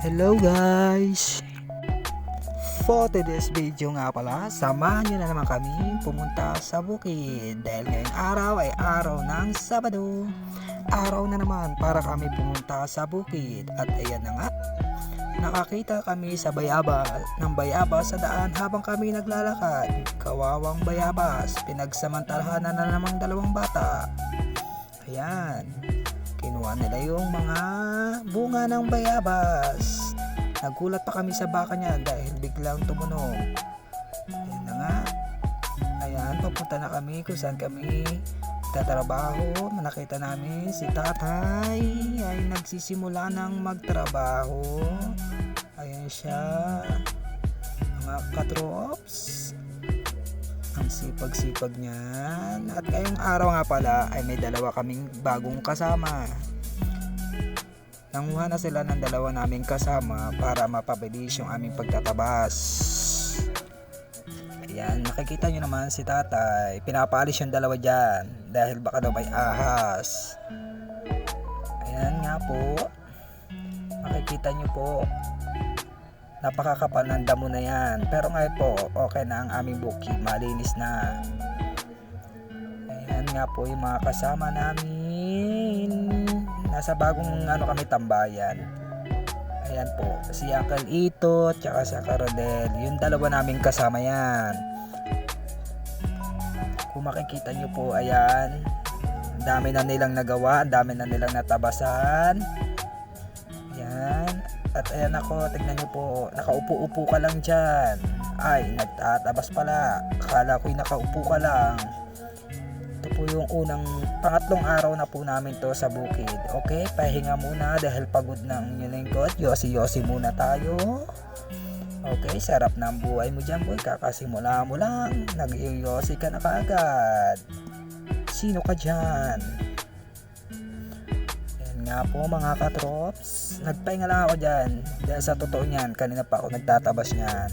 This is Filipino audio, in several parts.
Hello guys! For today's video nga pala, samahan nyo na naman kami pumunta sa bukid dahil ngayong araw ay araw ng Sabado. Araw na naman para kami pumunta sa bukid at ayan na nga, nakakita kami sa bayabas sa daan habang kami naglalakad. Kawawang bayabas, pinagsamantalahan na namang dalawang bata. Ayan, kinuha nila yung mga bunga ng bayabas. Nagulat pa kami sa baka niya dahil biglang tumunog. Ayan na nga. Ayan, papunta na kami kung saan kami tatrabaho. Nakita namin si tatay ay nagsisimula ng magtrabaho. Ayan siya, mga katrops. Ang sipag-sipag niyan. At ngayong araw nga pala ay may dalawa kaming bagong kasama. Nanguha na sila ng dalawa naming kasama para mapabilis yung aming pagtatabas. Ayan, nakikita nyo naman si tatay. Pinapaalis yung dalawa dyan dahil baka daw may ahas. Ayan nga po. Makikita nyo po. Napakakapal ng damo na yan. Pero ngayon po, okay na ang aming bukid. Malinis na. Ayan nga po yung mga kasama namin. Nasa bagong kami tambayan. Ayan po, si Uncle Ito tsaka si Rodel. Yung dalawa naming kasama yan. Kung makikita nyo po, ayan, dami na nilang nagawa, dami na nilang natabasan. Ayan. At ayan ako, tignan nyo po, nakaupo-upo ka lang dyan. Ay, nagtatabas pala. Akala ko'y nakaupo ka lang. Ito po yung pangatlong araw na po namin to sa bukid. Okay, pahinga muna dahil pagod na ang inyong lingkod. Yosi muna tayo. Okay, sarap ng buhay mo dyan boy. Kakasimula mo lang, nag-yosi ka na kaagad. Sino ka dyan? Ayan nga po mga katrops. Nagpahinga lang ako dyan. Dahil sa totoo niyan, kanina pa ako nagtatabas niyan.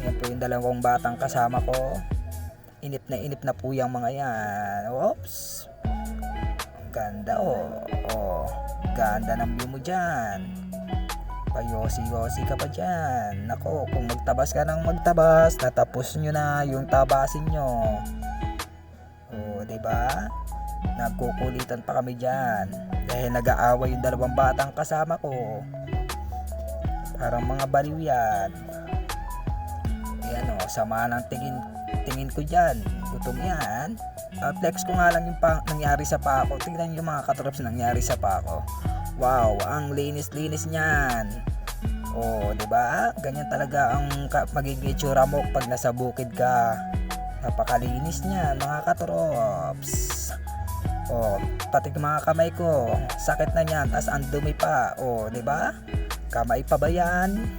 Ayan po yung dalawang batang kasama ko. Inip na po yung mga yan. Oops. Ganda ganda ng view mo dyan. Payosi-yosi ka pa dyan. Nako, kung magtabas ka ng magtabas, natapos nyo na yung tabasin nyo. Diba? Nagkukulitan pa kami dyan. Dahil nag-aaway yung dalawang batang kasama ko. Parang mga baliw yan. Ayan sama ng tingin ko dyan. Gutom yan. Flex ko nga lang yung nangyari sa pako. Tingnan yung mga katrops nangyari sa pako. Wow, ang linis-linis niyan. Diba? Ganyan talaga ang magiging itsura mo pag nasa bukid ka. Napakalinis niyan mga katrops. Pati mga kamay ko, sakit na niyan, tas ang dumi pa. Diba? Kamay pa ba yan?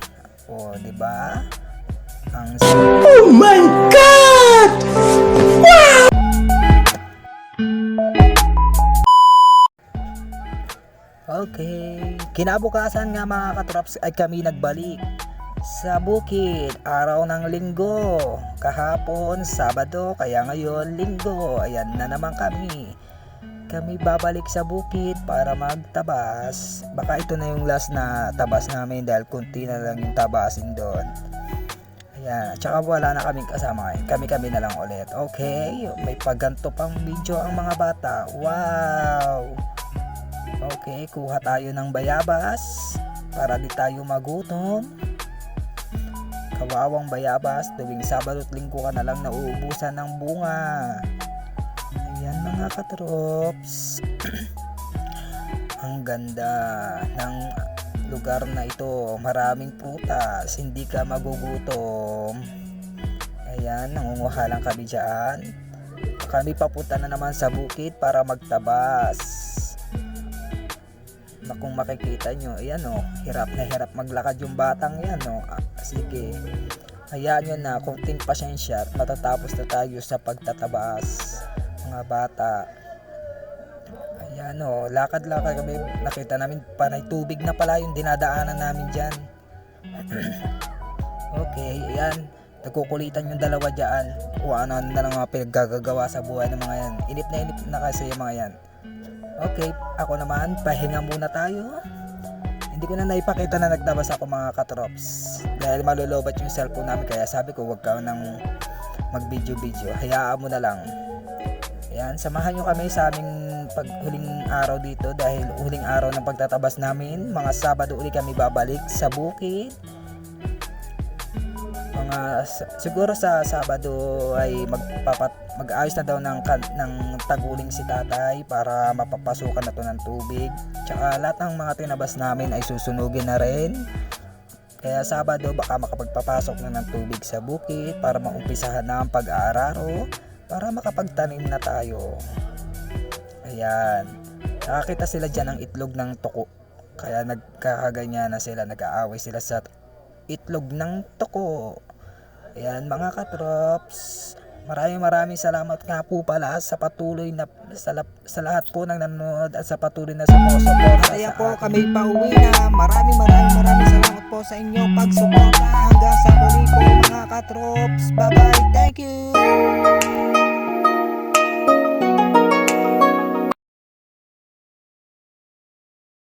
Diba? Oh my God! Wow! Okay, kinabukasan nga mga katrops ay kami nagbalik sa bukid. Araw ng linggo, kahapon Sabado, kaya ngayon linggo. Ayan na naman kami babalik sa bukid para magtabas. Baka ito na yung last na tabas namin dahil kunti na lang yung tabasin doon. Ayan, tsaka wala na kaming kasama ngayon. Kami na lang ulit. Okay, may pagganto pang video ang mga bata. Wow! Okay, kuha tayo ng bayabas para di tayo magutom. Kawawang bayabas, tuwing Sabado at Linggo ka na lang nauubusan ng bunga. Ayan mga katrops. Ang ganda ng lugar na ito, maraming prutas, hindi ka magugutom. Ayan, nangunguha lang kami dyan. Kami papunta na naman sa bukid para magtabas. Kung makikita nyo, ayan hirap na hirap maglakad yung batang yan sige, hayaan nyo na, konting pasyensya at matatapos na tayo sa pagtatabas mga bata. Ayan lakad-lakad kami, nakita namin panay tubig na pala yung dinadaanan namin dyan. Okay, ayan, nagkukulitan yung dalawa dyan kung ano na lang mga pinaggagawa sa buhay ng mga yan. Inip na kasi yung mga yan. Okay, ako naman, pahinga muna tayo. Hindi ko na naipakita na nagtabas ako mga katrops. Dahil malulobat yung cellphone namin. Kaya sabi ko wag ka nang mag-video-video. Hayaan mo na lang. Ayan, samahan nyo kami sa aming paghuling araw dito. Dahil huling araw ng pagtatabas namin. Mga Sabado uli kami babalik sa bukid. Siguro sa Sabado ay mag-ayos na daw ng taguling si tatay para mapapasukan na to ng tubig. Tsaka lahat ng mga tinabas namin ay susunugin na rin. Kaya Sabado baka makapagpapasok na ng tubig sa bukid para maumpisahan na ang pag-aararo para makapagtanim na tayo. Ayan, nakakita sila dyan ng itlog ng tuko. Kaya nagkakaganyan na sila, nag-aaway sila sa itlog ng tuko. Ayan mga katrops, maraming salamat nga po pala sa patuloy na sa lahat po ng nanonood at sa patuloy na sumusuporta. Kaya po kami pauwi na. Maraming salamat po sa inyong pagsuporta. Hanggang sa muli po mga katrops. Bye bye.